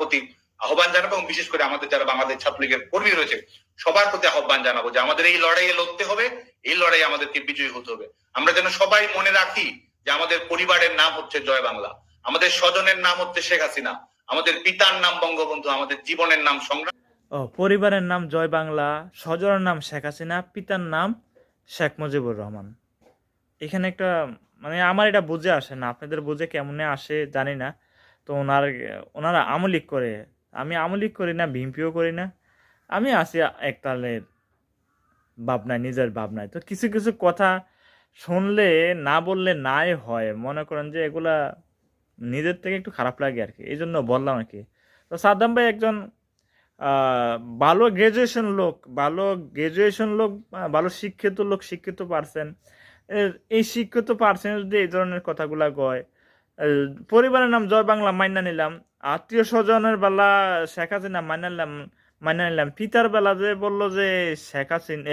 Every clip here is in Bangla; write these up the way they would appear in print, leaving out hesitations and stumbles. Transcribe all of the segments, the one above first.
প্রতি আহ্বান জানাবো, এবং বিশেষ করে আমাদের যারা বাংলাদেশ ছাত্রলীগের কর্মী রয়েছে সবার প্রতি আহ্বান জানাবো যে আমাদের এই লড়াইয়ে লড়তে হবে, এই লড়াইয়ে আমাদেরকে বিজয়ী হতে হবে। আমরা যেন সবাই মনে রাখি যে আমাদের পরিবারের নাম হচ্ছে জয় বাংলা, আমাদের স্বজনের নাম হচ্ছে শেখ হাসিনা, আমাদের পিতার নাম বঙ্গবন্ধু, আমাদের জীবনের নাম সংগ্রাম। পরিবারের নাম জয় বাংলা, স্বজনের নাম শেখ হাসিনা, পিতার নাম শেখ মুজিবুর রহমান। এখানে একটা মানে আমার এটা বুঝে আসে না, আপনাদের বুঝে কেমনে আসে জানি না। তো ওনারা আমলিক করে, আমি আমলিক করি না, ভিম্পিও করি না, আমি আছি একতালের ভাবনায়, নিজের ভাবনায়। তো কিছু কিছু কথা শুনলে না বললে নাই হয়, মনে করেন যে এগুলা নিজের থেকে একটু খারাপ লাগে আর কি, এই জন্য বললাম আর কি। তো সাদ্দাম ভাই একজন ভালো গ্রাজুয়েশন লোক, ভালো শিক্ষিত লোক, শিক্ষিত পারসন। এই শিক্ষিত পারসন যদি এই ধরনের কথাগুলা কয়, পরিবারের নাম জয় বাংলা মাইনা নিলাম, আত্মীয় স্বজনের বেলা শেখ হাসিনা মাইনা নিলাম, পিতার বেলা যে বললো যে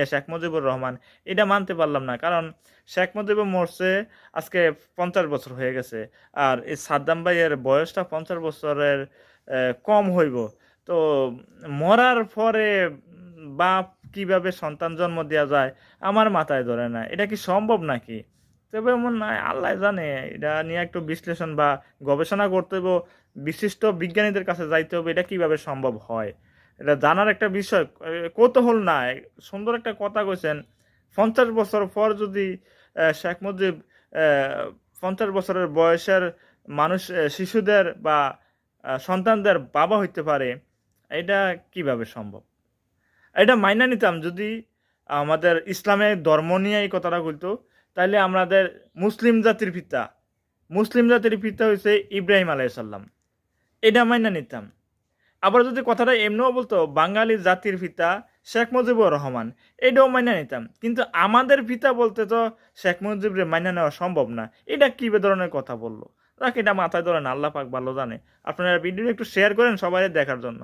শেখ মুজিবুর রহমান, এটা মানতে পারলাম না। কারণ শেখ মুজিবুর মরছে আজকে 50 বছর হয়ে গেছে, আর এই সাদ্দাম ভাইয়ের বয়সটা 50 বছরের কম হইব। তো মরার পরে বাপ কিভাবে সন্তান জন্ম দেওয়া যায় আমার মাথায় ধরে না, এটা কি সম্ভব নাকি? তবে এমন নয়, আল্লাহ জানে, এটা নিয়ে একটু বিশ্লেষণ বা গবেষণা করতে হবে, বিশিষ্ট বিজ্ঞানীদের কাছে যাইতে হবে, এটা কিভাবে সম্ভব হয় এটা জানার একটা বিষয়। কৌতূহল না, সুন্দর একটা কথা কইছেন। 50 বছর পর যদি শেখ মুজিব 50 বছরের বয়সের মানুষ, শিশুদের বা সন্তানদের বাবা হইতে পারে, এটা কিভাবে সম্ভব? এটা মাইনা নিতাম যদি আমাদের ইসলামের ধর্ম নিয়ে এই কথাটা বলতো, তাহলে আমাদের মুসলিম জাতির পিতা হয়েছে ইব্রাহিম আলাইসাল্লাম, এটা মাইনা নিতাম। আবার যদি কথাটা এমনিও বলতো বাঙালি জাতির পিতা শেখ মুজিবুর রহমান, এটাও মাইনা নিতাম। কিন্তু আমাদের পিতা বলতে তো শেখ মুজিবরে মাইনা নেওয়া সম্ভব না, এটা কি ধরনের কথা বললো? রাখ, এটা মাথায় ধরেন, আল্লাহ পাক ভালো জানে। আপনারা ভিডিও একটু শেয়ার করেন সবাই দেখার জন্য।